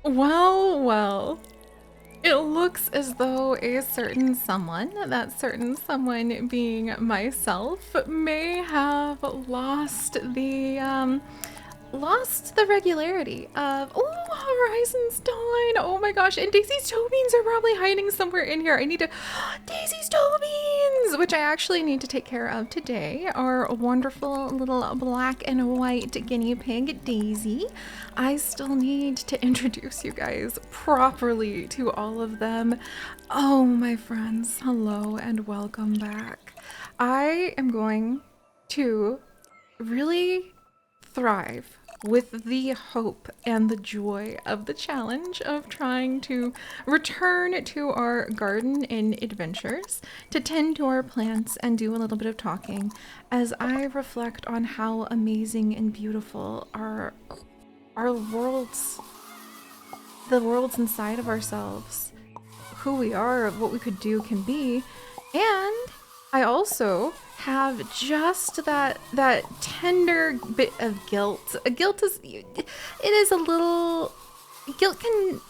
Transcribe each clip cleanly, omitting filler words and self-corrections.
Well. It looks as though a certain someone, that certain someone being myself, may have lost the regularity of, oh, Horizon's Dawn, oh my gosh, and Daisy's toe beans are probably hiding somewhere in here. I need to, Daisy's toe beans, which I actually need to take care of today, our wonderful little black and white guinea pig, Daisy. I still need to introduce you guys properly to all of them. Oh, my friends, hello and welcome back. I am going to really thrive with the hope and the joy of the challenge of trying to return to our garden in adventures, to tend to our plants and do a little bit of talking as I reflect on how amazing and beautiful our worlds, the worlds inside of ourselves, who we are, what we could do can be. And I also have just that tender bit of guilt. Guilt is a little, guilt can,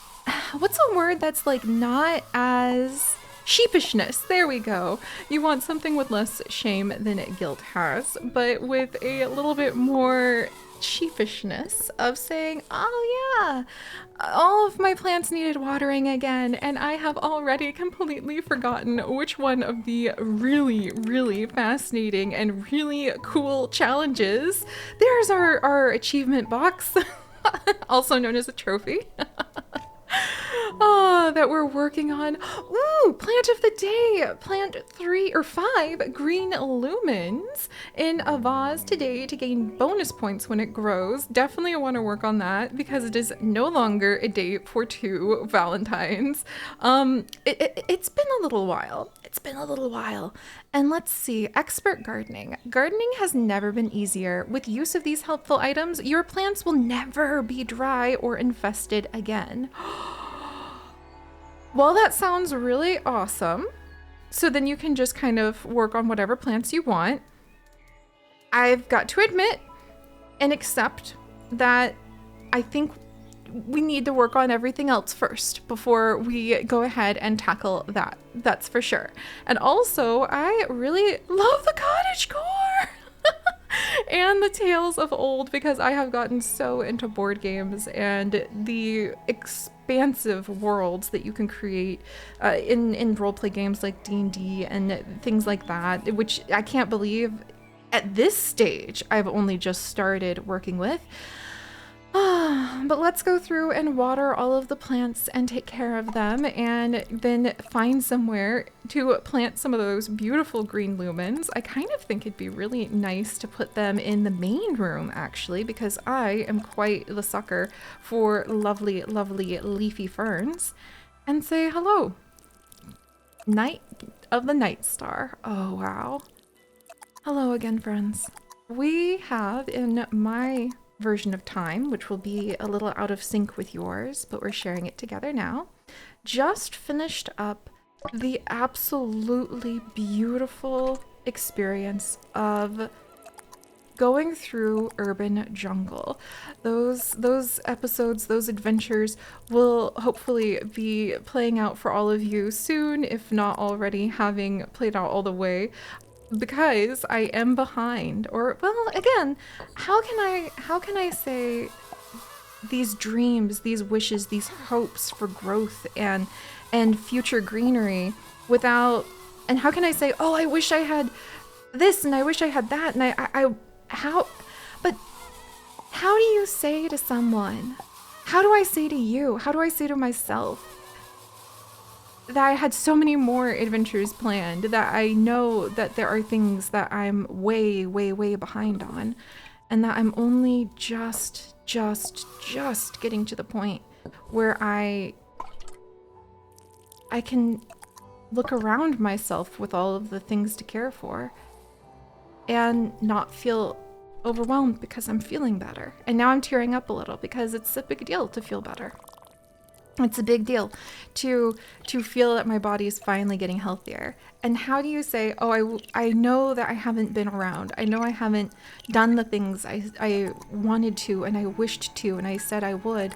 what's a word that's like not as sheepishness. There we go. You want something with less shame than guilt has, but with a little bit more sheepishness of saying, oh yeah, all of my plants needed watering again, and I have already completely forgotten which one of the really fascinating and really cool challenges. There's our achievement box, also known as a trophy. That we're working on. Ooh, plant of the day. Plant 3 or 5 green lumens in a vase today to gain bonus points when it grows. Definitely want to work on that because it is no longer a date for 2 Valentines. It's been a little while. And let's see, expert gardening. Gardening has never been easier. With use of these helpful items, your plants will never be dry or infested again. Well, that sounds really awesome. So then you can just kind of work on whatever plants you want. I've got to admit and accept that I think we need to work on everything else first before we go ahead and tackle that. That's for sure. And also, I really love the cottagecore and the tales of old because I have gotten so into board games and the expansive worlds that you can create in roleplay games like D&D and things like that, which I can't believe at this stage I've only just started working with. But let's go through and water all of the plants and take care of them and then find somewhere to plant some of those beautiful green lumens. I kind of think it'd be really nice to put them in the main room actually, because I am quite the sucker for lovely leafy ferns. And say hello. Night of the Night Star. Oh wow. Hello again, friends. We have in my version of time, which will be a little out of sync with yours, but we're sharing it together now, just finished up the absolutely beautiful experience of going through urban jungle. Those episodes, those adventures will hopefully be playing out for all of you soon, if not already having played out all the way. Because I am behind, or well, again, how can I say these dreams, these wishes, these hopes for growth and future greenery without, and how can I say, oh, I wish I had this and I wish I had that, and but how do you say to someone, how do I say to you, how do I say to myself that I had so many more adventures planned, that I know that there are things that I'm way behind on, and that I'm only just getting to the point where I can look around myself with all of the things to care for and not feel overwhelmed because I'm feeling better. And now I'm tearing up a little because it's a big deal to feel better. It's a big deal to feel that my body is finally getting healthier. And how do you say, oh, I know that I haven't been around. I know I haven't done the things I wanted to and I wished to and I said I would.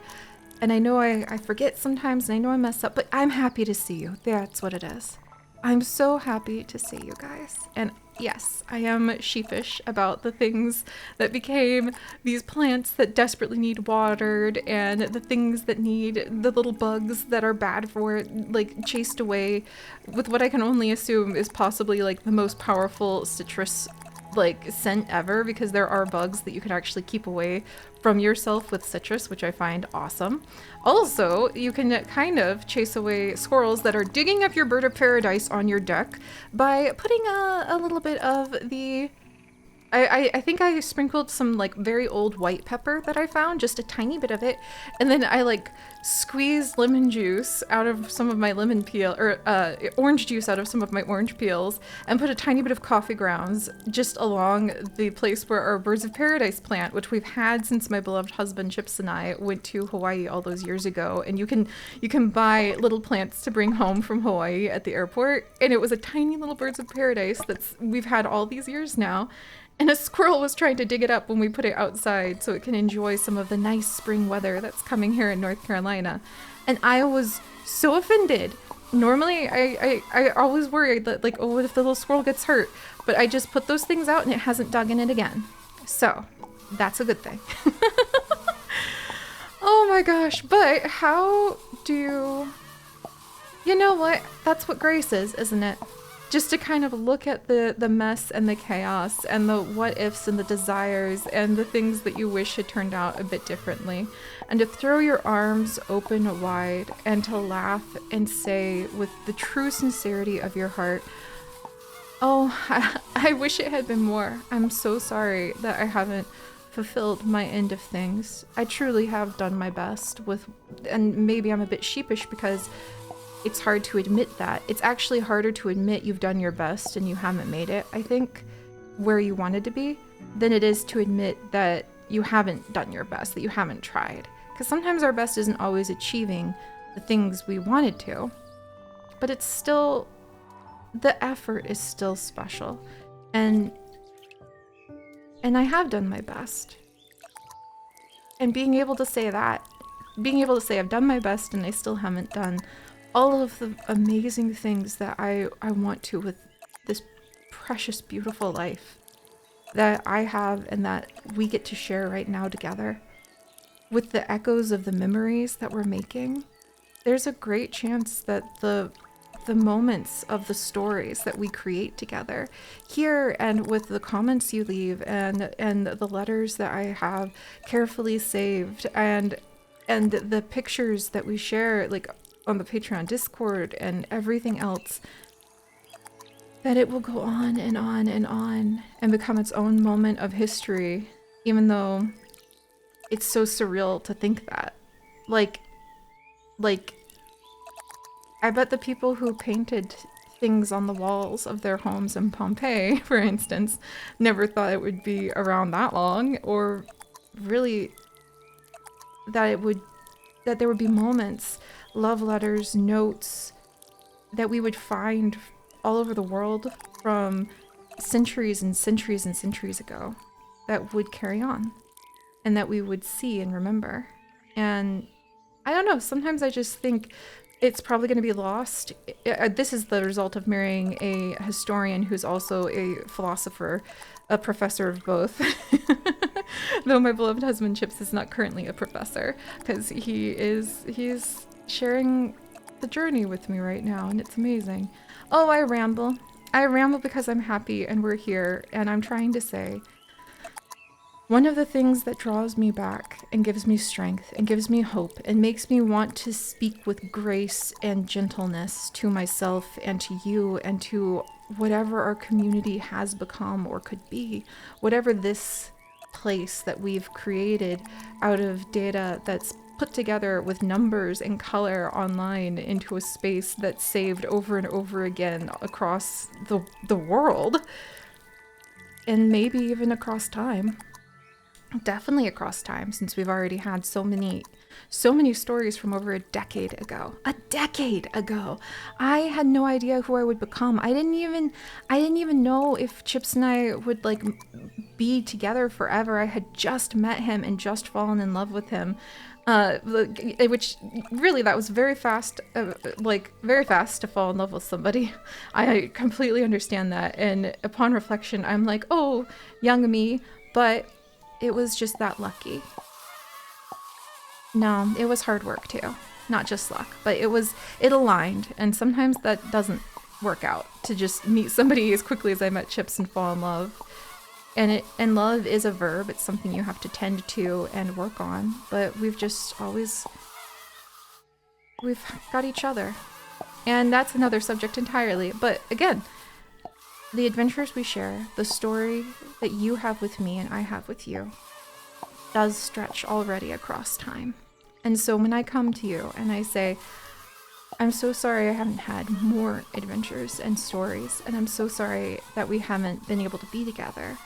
And I know I forget sometimes and I know I mess up, but I'm happy to see you. That's what it is. I'm so happy to see you guys. And yes, I am sheepish about the things that became these plants that desperately need watered and the things that need the little bugs that are bad for it, like chased away with what I can only assume is possibly like the most powerful citrus like scent ever, because there are bugs that you can actually keep away from yourself with citrus, which I find awesome. Also, you can kind of chase away squirrels that are digging up your bird of paradise on your deck by putting a little bit of the I think I sprinkled some like very old white pepper that I found, just a tiny bit of it, and then I like squeezed lemon juice out of some of my lemon peel, or orange juice out of some of my orange peels, and put a tiny bit of coffee grounds just along the place where our birds of paradise plant, which we've had since my beloved husband Chips and I went to Hawaii all those years ago. And you can buy little plants to bring home from Hawaii at the airport, and it was a tiny little birds of paradise we've had all these years now. And a squirrel was trying to dig it up when we put it outside so it can enjoy some of the nice spring weather that's coming here in North Carolina. And I was so offended. Normally, I always worried that, like, oh, what if the little squirrel gets hurt? But I just put those things out and it hasn't dug in it again. So, that's a good thing. Oh my gosh, but how do... You know what? That's what grace is, isn't it? Just to kind of look at the mess and the chaos and the what ifs and the desires and the things that you wish had turned out a bit differently, and to throw your arms open wide and to laugh and say with the true sincerity of your heart, oh, I wish it had been more. I'm so sorry that I haven't fulfilled my end of things. I truly have done my best with, and maybe I'm a bit sheepish because it's hard to admit that. It's actually harder to admit you've done your best and you haven't made it, I think, where you wanted to be, than it is to admit that you haven't done your best, that you haven't tried. Because sometimes our best isn't always achieving the things we wanted to, but it's still, the effort is still special. And I have done my best. And being able to say that, being able to say I've done my best and I still haven't done all of the amazing things that I want to with this precious, beautiful life that I have and that we get to share right now together, with the echoes of the memories that we're making, there's a great chance that the moments of the stories that we create together here, and with the comments you leave and the letters that I have carefully saved, and the pictures that we share, like on the Patreon Discord and everything else, that it will go on and on and on and become its own moment of history, even though it's so surreal to think that. Like, I bet the people who painted things on the walls of their homes in Pompeii, for instance, never thought it would be around that long, or really that there would be moments, love letters, notes that we would find all over the world from centuries and centuries and centuries ago that would carry on and that we would see and remember. And I don't know, sometimes I just think it's probably going to be lost. This is the result of marrying a historian who's also a philosopher, a professor of both. Though my beloved husband Chips is not currently a professor, because he's sharing the journey with me right now, and it's amazing. Oh, I ramble. I ramble because I'm happy and we're here, and I'm trying to say, one of the things that draws me back and gives me strength and gives me hope and makes me want to speak with grace and gentleness to myself and to you and to whatever our community has become or could be, whatever this place that we've created out of data that's put together with numbers and color online into a space that's saved over and over again across the world, and maybe even across time. Definitely across time, since we've already had so many So many stories from over a decade ago. A decade ago. I had no idea who I would become. I didn't even know if Chips and I would like be together forever. I had just met him and just fallen in love with him. Which really, that was very fast, very fast to fall in love with somebody. I completely understand that. And upon reflection, I'm like, oh, young me, but it was just that lucky. No, it was hard work too, not just luck, but it aligned. And sometimes that doesn't work out, to just meet somebody as quickly as I met Chips and fall in love. And love is a verb. It's something you have to tend to and work on. But we've got each other. And that's another subject entirely. But again, the adventures we share, the story that you have with me and I have with you, does stretch already across time. And so when I come to you and I say, I'm so sorry I haven't had more adventures and stories, and I'm so sorry that we haven't been able to be together.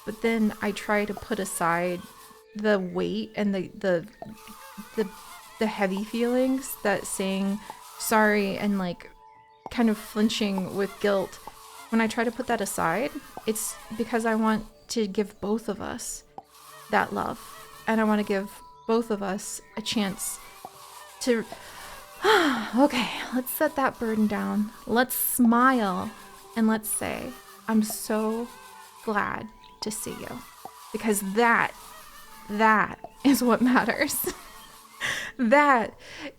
But then I try to put aside the weight and the heavy feelings that saying sorry and like kind of flinching with guilt. When I try to put that aside, it's because I want to give both of us that love. And I want to give both of us a chance to, okay, let's set that burden down. Let's smile and let's say, I'm so glad to see you, because that is what matters. That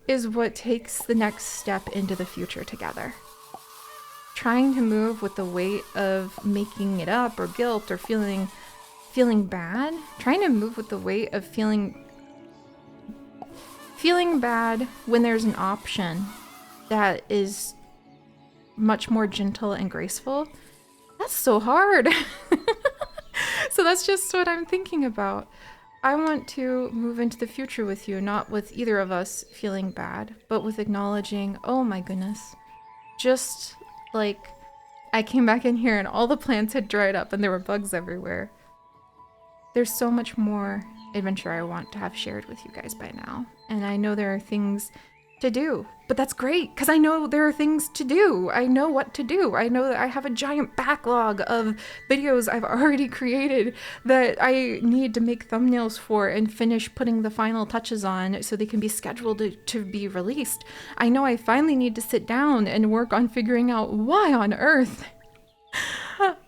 is what takes the next step into the future together. Trying to move with the weight of making it up or guilt or feeling bad, trying to move with the weight of feeling bad when there's an option that is much more gentle and graceful, that's so hard. So that's just what I'm thinking about. I want to move into the future with you, not with either of us feeling bad, but with acknowledging, oh my goodness, just like I came back in here and all the plants had dried up and there were bugs everywhere. There's so much more adventure I want to have shared with you guys by now. And I know there are things to do, but that's great because I know there are things to do. I know what to do. I know that I have a giant backlog of videos I've already created that I need to make thumbnails for and finish putting the final touches on so they can be scheduled to be released. I know I finally need to sit down and work on figuring out why on earth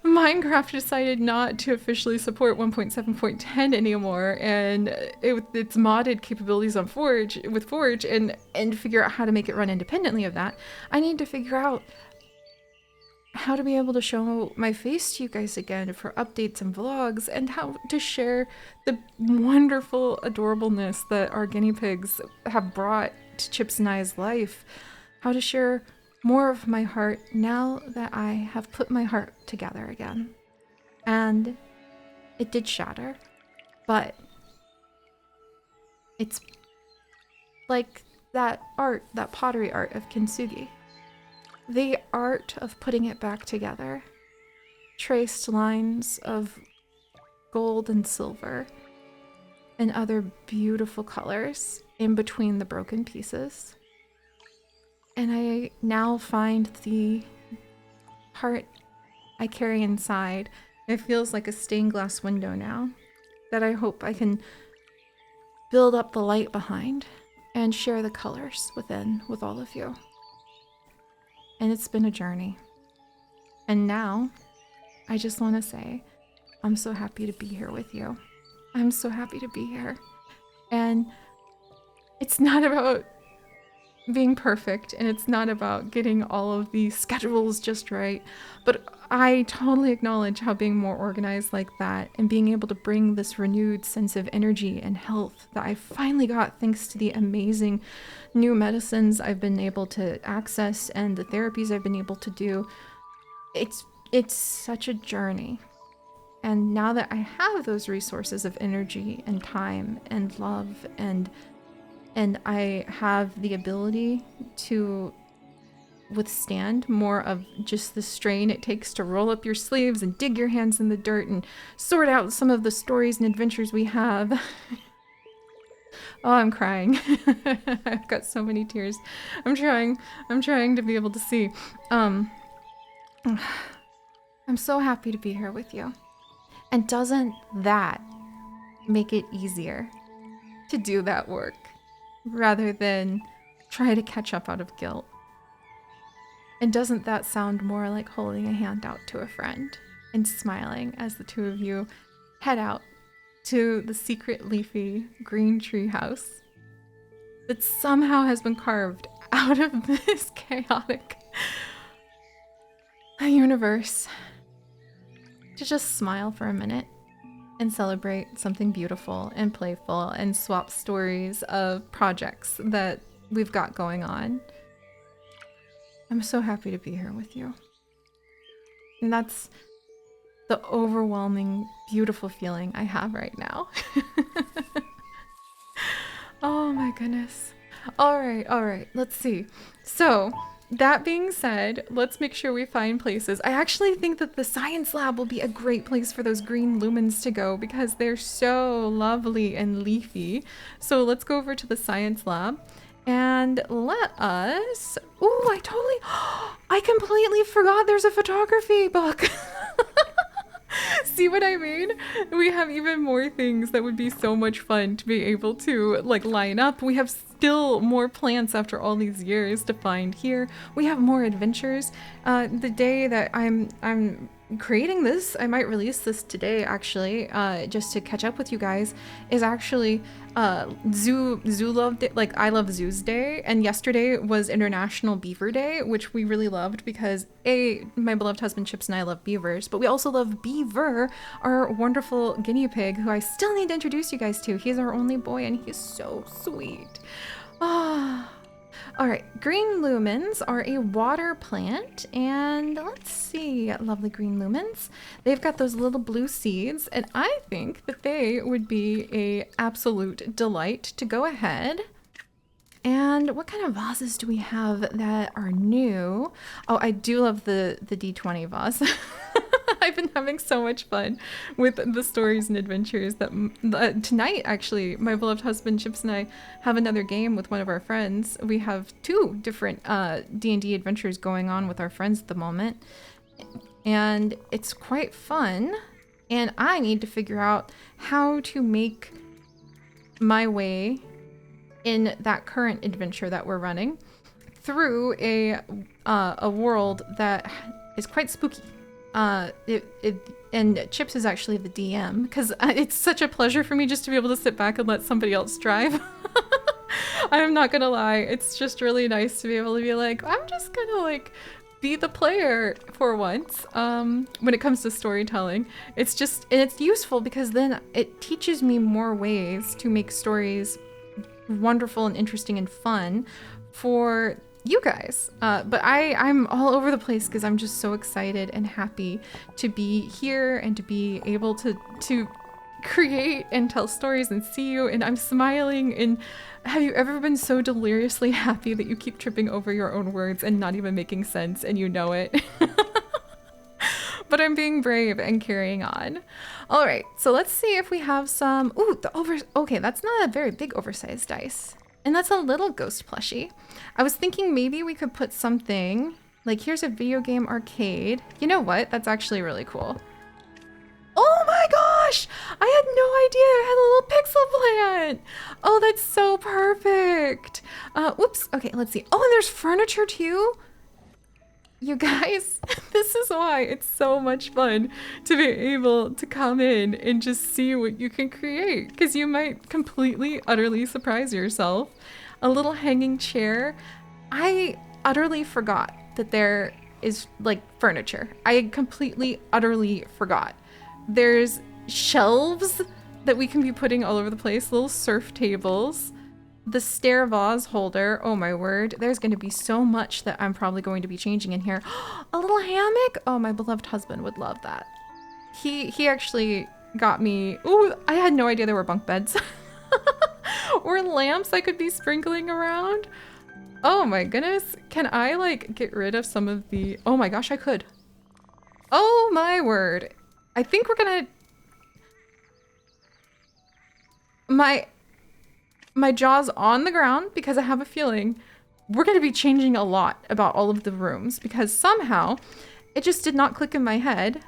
Minecraft decided not to officially support 1.7.10 anymore, and its modded capabilities on Forge and figure out how to make it run independently of that. I need to figure out how to be able to show my face to you guys again for updates and vlogs, and how to share the wonderful adorableness that our guinea pigs have brought to Chips and I's life. How to share more of my heart now that I have put my heart together again. And it did shatter, but it's like that art, that pottery art of kintsugi. The art of putting it back together. Traced lines of gold and silver and other beautiful colors in between the broken pieces. And I now find the heart I carry inside. It feels like a stained glass window now that I hope I can build up the light behind and share the colors within with all of you. And it's been a journey. And now I just want to say I'm so happy to be here with you. I'm so happy to be here. And it's not about being perfect, and it's not about getting all of the schedules just right, but I totally acknowledge how being more organized like that and being able to bring this renewed sense of energy and health that I finally got thanks to the amazing new medicines I've been able to access and the therapies I've been able to do. It's such a journey. And now that I have those resources of energy and time and love and I have the ability to withstand more of just the strain it takes to roll up your sleeves and dig your hands in the dirt and sort out some of the stories and adventures we have. Oh, I'm crying. I've got so many tears. I'm trying to be able to see. Um, I'm so happy to be here with you. And doesn't that make it easier to do that work rather than try to catch up out of guilt? And doesn't that sound more like holding a hand out to a friend and smiling as the two of you head out to the secret leafy green tree house that somehow has been carved out of this chaotic universe, to just smile for a minute and celebrate something beautiful and playful and swap stories of projects that we've got going on. I'm so happy to be here with you. And that's the overwhelming, beautiful feeling I have right now. Oh my goodness. All right. Let's see. So, that being said, let's make sure we find places. I actually think that the science lab will be a great place for those green lumens to go because they're so lovely and leafy. So let's go over to the science lab and let us... Ooh, I completely forgot there's a photography book. See what I mean? We have even more things that would be so much fun to be able to like line up. We have still more plants after all these years to find here. We have more adventures. The day that I'm creating this, I might release this today actually, just to catch up with you guys, is actually Zoo Love Day, like I Love Zoos Day, and yesterday was International Beaver Day, which we really loved because my beloved husband Chips and I love beavers, but we also love Beaver, our wonderful guinea pig, who I still need to introduce you guys to. He's our only boy and he's so sweet. Ah. All right, green lumens are a water plant, and let's see, lovely green lumens. They've got those little blue seeds, and I think that they would be a absolute delight to go ahead. And what kind of vases do we have that are new? Oh, I do love the D20 vase. I've been having so much fun with the stories and adventures that tonight, actually, my beloved husband Chips and I have another game with one of our friends. We have 2 different D&D adventures going on with our friends at the moment, and it's quite fun. And I need to figure out how to make my way in that current adventure that we're running through a world that is quite spooky. And Chips is actually the DM because it's such a pleasure for me just to be able to sit back and let somebody else drive. I'm not gonna lie, it's just really nice to be able to be like, I'm just gonna like be the player for once. When it comes to storytelling, it's just, and it's useful because then it teaches me more ways to make stories wonderful and interesting and fun for you guys. But I'm all over the place because I'm just so excited and happy to be here and to be able to create and tell stories and see you, and I'm smiling. And have you ever been so deliriously happy that you keep tripping over your own words and not even making sense and you know it? But I'm being brave and carrying on. All right, so let's see if we have some... Ooh, okay, that's not a very big oversized dice. And that's a little ghost plushie. I was thinking maybe we could put something, like here's a video game arcade. You know what? That's actually really cool. Oh my gosh! I had no idea I had a little pixel plant! Oh, that's so perfect! Oops, okay, let's see. Oh, and there's furniture too? You guys, this is why it's so much fun to be able to come in and just see what you can create, because you might completely, utterly surprise yourself. A little hanging chair. I utterly forgot that there is like furniture. I completely, utterly forgot. There's shelves that we can be putting all over the place, little surf tables. The stair vase holder, oh my word, there's going to be so much that I'm probably going to be changing in here. A little hammock? Oh, my beloved husband would love that. He actually got me, ooh, I had no idea there were bunk beds. Or lamps I could be sprinkling around. Oh my goodness, can I like get rid of some of the, oh my gosh, I could. Oh my word. I think we're gonna, my jaw's on the ground because I have a feeling we're going to be changing a lot about all of the rooms because somehow it just did not click in my head,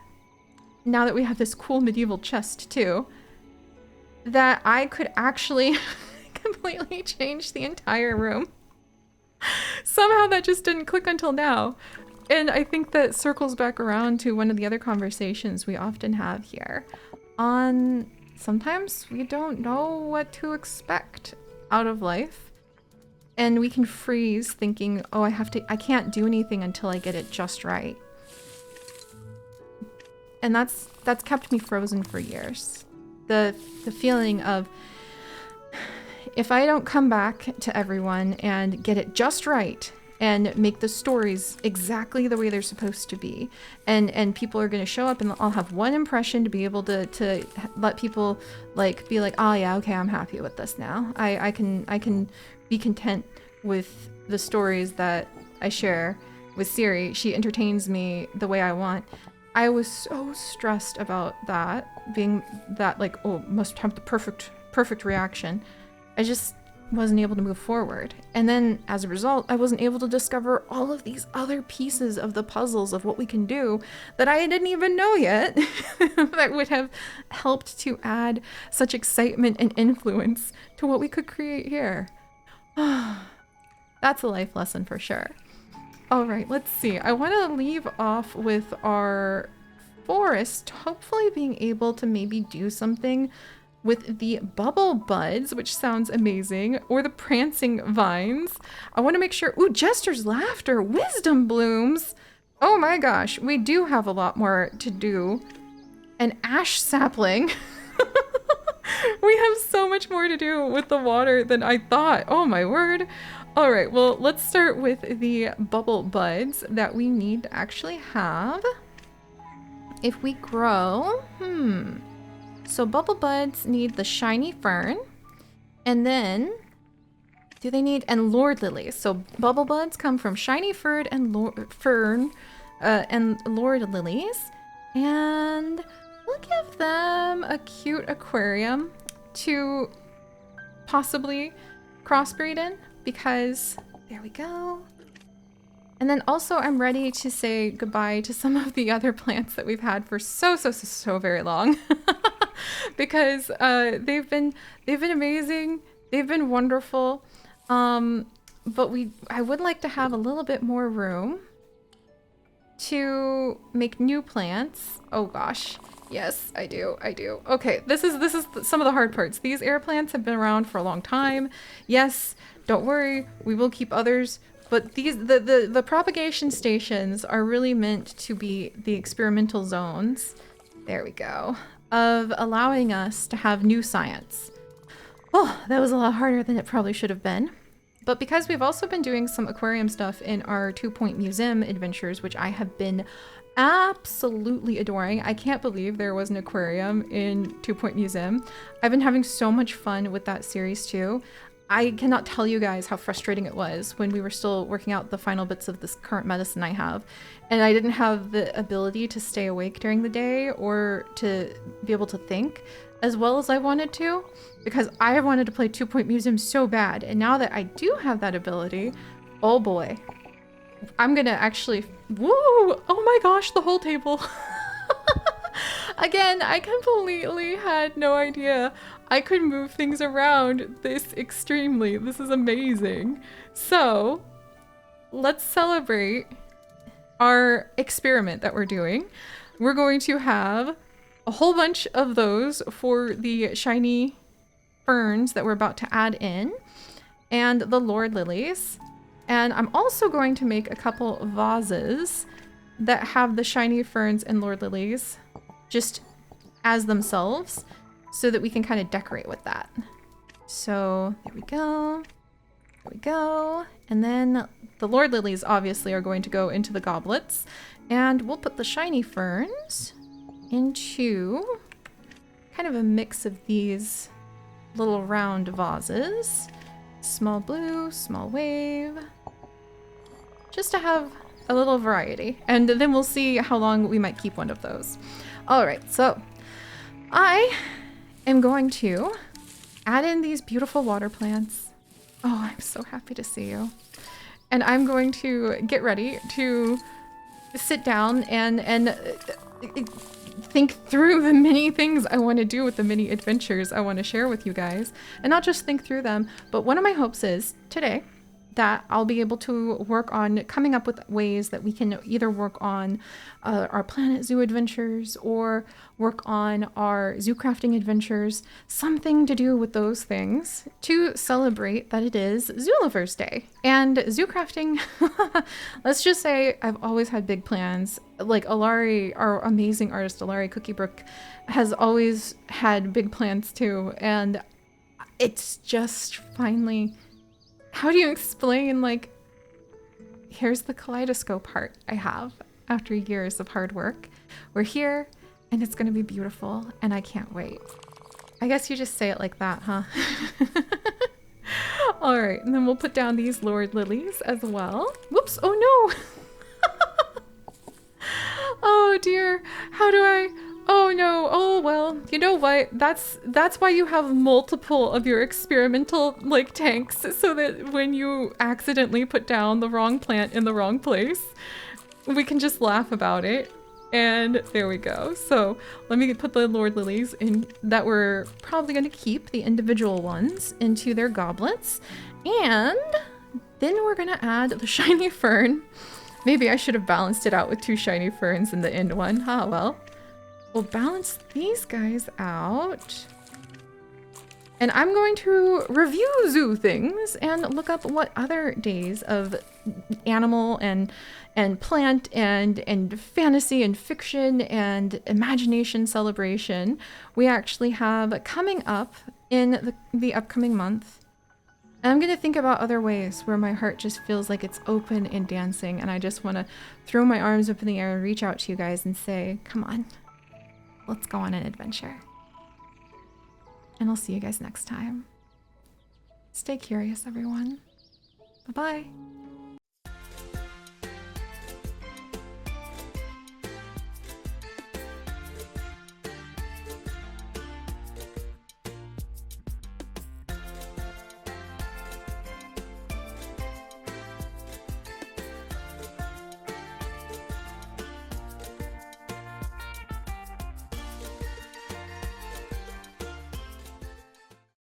now that we have this cool medieval chest too, that I could actually completely change the entire room. Somehow that just didn't click until now. And I think that circles back around to one of the other conversations we often have here on sometimes we don't know what to expect out of life. And we can freeze thinking, oh, I can't do anything until I get it just right. And that's kept me frozen for years. The feeling of, if I don't come back to everyone and get it just right and make the stories exactly the way they're supposed to be, and people are going to show up and I'll have one impression to be able to let people like be like, oh yeah, okay, I'm happy with this now. I can be content with the stories that I share with Seri. She entertains me the way I want. I was so stressed about that, being that like, oh, must have the perfect reaction. I just wasn't able to move forward. And then as a result, I wasn't able to discover all of these other pieces of the puzzles of what we can do that I didn't even know yet that would have helped to add such excitement and influence to what we could create here. That's a life lesson for sure. All right, let's see. I want to leave off with our forest, hopefully being able to maybe do something with the bubble buds, which sounds amazing, or the prancing vines. I want to make sure, ooh, Jester's laughter, wisdom blooms. Oh my gosh, we do have a lot more to do. An ash sapling. We have so much more to do with the water than I thought. Oh my word. All right, well, let's start with the bubble buds that we need to actually have. If we grow, so bubble buds need the shiny fern, and then do they need, and lord lilies. So bubble buds come from shiny fern and lord lilies, and we'll give them a cute aquarium to possibly crossbreed in, because there we go. And then also I'm ready to say goodbye to some of the other plants that we've had for so very long. Because they've been amazing, they've been wonderful, but I would like to have a little bit more room to make new plants. Oh gosh, yes, I do. Okay, this is some of the hard parts. These air plants have been around for a long time. Yes, don't worry, we will keep others. But the propagation stations are really meant to be the experimental zones. There we go. Of allowing us to have new science. Oh, that was a lot harder than it probably should have been. But because we've also been doing some aquarium stuff in our 2-Point Museum adventures, which I have been absolutely adoring. I can't believe there was an aquarium in 2-Point Museum. I've been having so much fun with that series too. I cannot tell you guys how frustrating it was when we were still working out the final bits of this current medicine I have, and I didn't have the ability to stay awake during the day or to be able to think as well as I wanted to, because I wanted to play 2-Point Museum so bad. And now that I do have that ability, oh boy, I'm gonna actually, woo, oh my gosh, the whole table. Again, I completely had no idea I could move things around this extremely. This is amazing. So let's celebrate our experiment that we're doing. We're going to have a whole bunch of those for the shiny ferns that we're about to add in, and the lord lilies. And I'm also going to make a couple vases that have the shiny ferns and lord lilies just as themselves, so that we can kind of decorate with that. So there we go. There we go. And then the lord lilies obviously are going to go into the goblets, and we'll put the shiny ferns into kind of a mix of these little round vases. Small blue, small wave, just to have a little variety. And then we'll see how long we might keep one of those. All right, so I am going to add in these beautiful water plants. Oh, I'm so happy to see you. And I'm going to get ready to sit down and think through the many things I want to do with the many adventures I want to share with you guys. And not just think through them, but one of my hopes is today that I'll be able to work on coming up with ways that we can either work on our Planet Zoo adventures or work on our zoo crafting adventures, something to do with those things to celebrate that it is Zoo Lovers Day. And zoo crafting, let's just say I've always had big plans. Like Alari, our amazing artist Alari Cookiebrook, has always had big plans too. And it's just finally... How do you explain, like, here's the kaleidoscope heart I have after years of hard work. We're here, and it's going to be beautiful, and I can't wait. I guess you just say it like that, huh? All right, and then we'll put down these Lord Lilies as well. Whoops, oh no! Oh dear, how do I... Oh no, oh well, you know what? That's why you have multiple of your experimental like tanks, so that when you accidentally put down the wrong plant in the wrong place, we can just laugh about it. And there we go. So let me put the Lord Lilies in that we're probably going to keep the individual ones into their goblets. And then we're going to add the shiny fern. Maybe I should have balanced it out with 2 shiny ferns in the end one. Ah, well. We'll balance these guys out. And I'm going to review zoo things and look up what other days of animal and plant and fantasy and fiction and imagination celebration we actually have coming up in the upcoming month. And I'm going to think about other ways where my heart just feels like it's open and dancing, and I just want to throw my arms up in the air and reach out to you guys and say, come on. Let's go on an adventure. And I'll see you guys next time. Stay curious, everyone. Bye-bye.